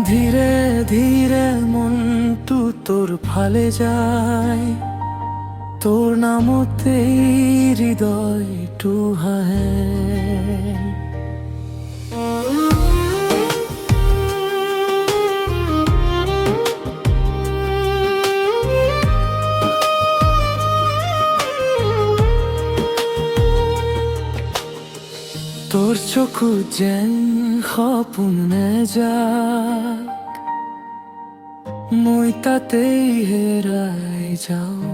ধীরে ধীরে মনটো তোর ফালে যায়, তোৰ নামতেই হৃদয়টো হাঁহে। তোৰ চকু যেন সপোনে যাক, মই তাতেই হেৰাই যাওঁ।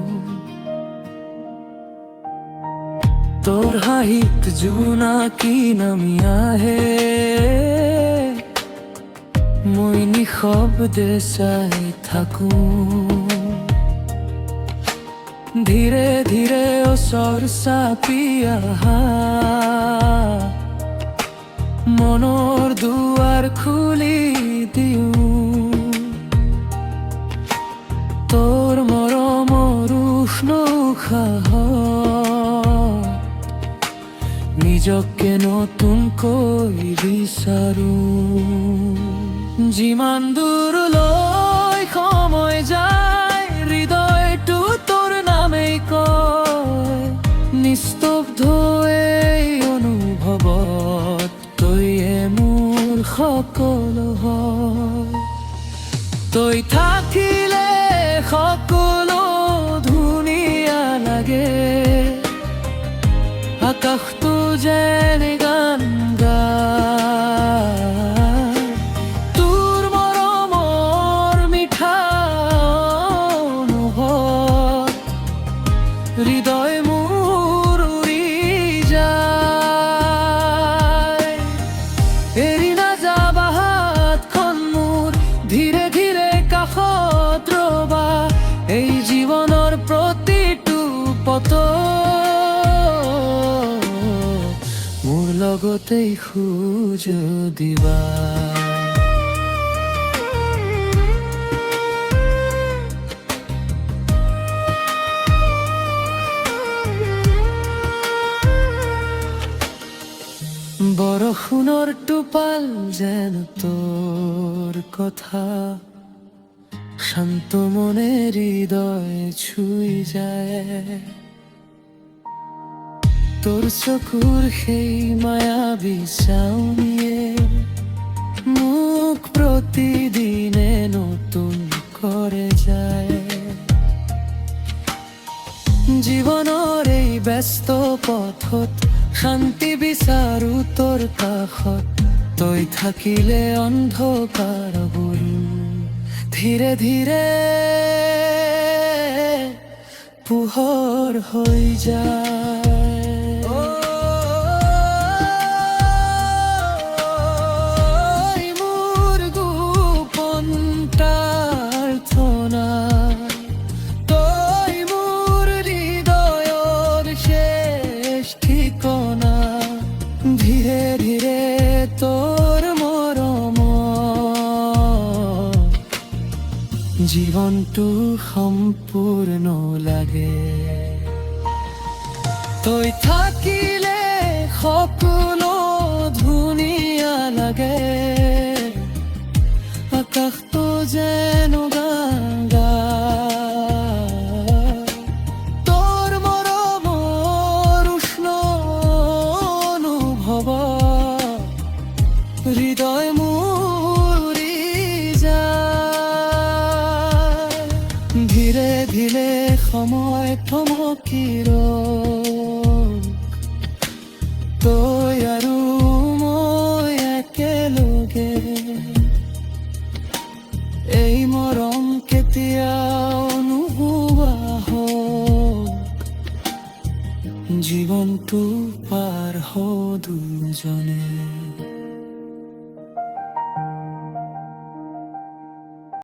তোৰ হাঁহিত জোনাকী নামি আহে, মই নিশব্দে চাই থাকোঁ। ধীৰে ধীৰে ওচৰ চাপি আহা, মনৰ দুৱাৰ খুলি দিওঁ। তোৰ মৰমৰ উষ্ণ উশাহত নিজকে নতুনকৈ বিচাৰোঁ। যিমান দূৰলৈ সময় যায়, হৃদয়টো তোৰ নামেই কয়। নিস্তব্ধ এই অনুভৱত তইয়ে মোৰ সকলো হয়। তই থাকিলে সকলো ধুনীয়া লাগে, আকাশটো যেন গান গায়। তোৰ মৰমৰ মিঠা অনুভৱ হৃদয় মোৰ উৰি যায়। এৰি নাযাবা হাতখন মোৰ, ধীৰে ধীৰে কাষত ৰবা। এই জীৱনৰ প্ৰতিটো পথ মোৰ লগতেই খোজ দিবা। বৰষুণৰ টোপাল যেন তোৰ কথা, শান্ত মনে হৃদয় ছুই যায়। তোৰ চকুৰ সেই মায়াবী চাউনিয়ে মোক প্ৰতিদিনে নতুন কৰে যায়। জীৱনৰ এই ব্যস্ত পথত শান্তি বিচাৰো তোৰ কাষত। তই থাকিলে অন্ধকাৰবোৰ ধীৰে ধীৰে পোহৰ হৈ যায়। মোৰ গোপন প্ৰাৰ্থনা, তই মোৰ হৃদয়ৰ শেষ ঠিকনা। ধীৰে ধীৰে তোৰ মৰম জীৱনটো সম্পূৰ্ণ লাগে। তই থাকিলে সকলো ধুনীয়া লাগে, আকাশটো যেন গান গায়। তোৰ মৰমৰ উষ্ণ অনুভৱ হৃদয় মোৰ উৰি যায়। ধীৰে ধীৰে সময় থমকি ৰয়, তই আৰু মই একেলগে। এই মৰম কেতিয়াও নোহোৱা হওক, জীৱনটো পাৰ হওঁ দুজনে।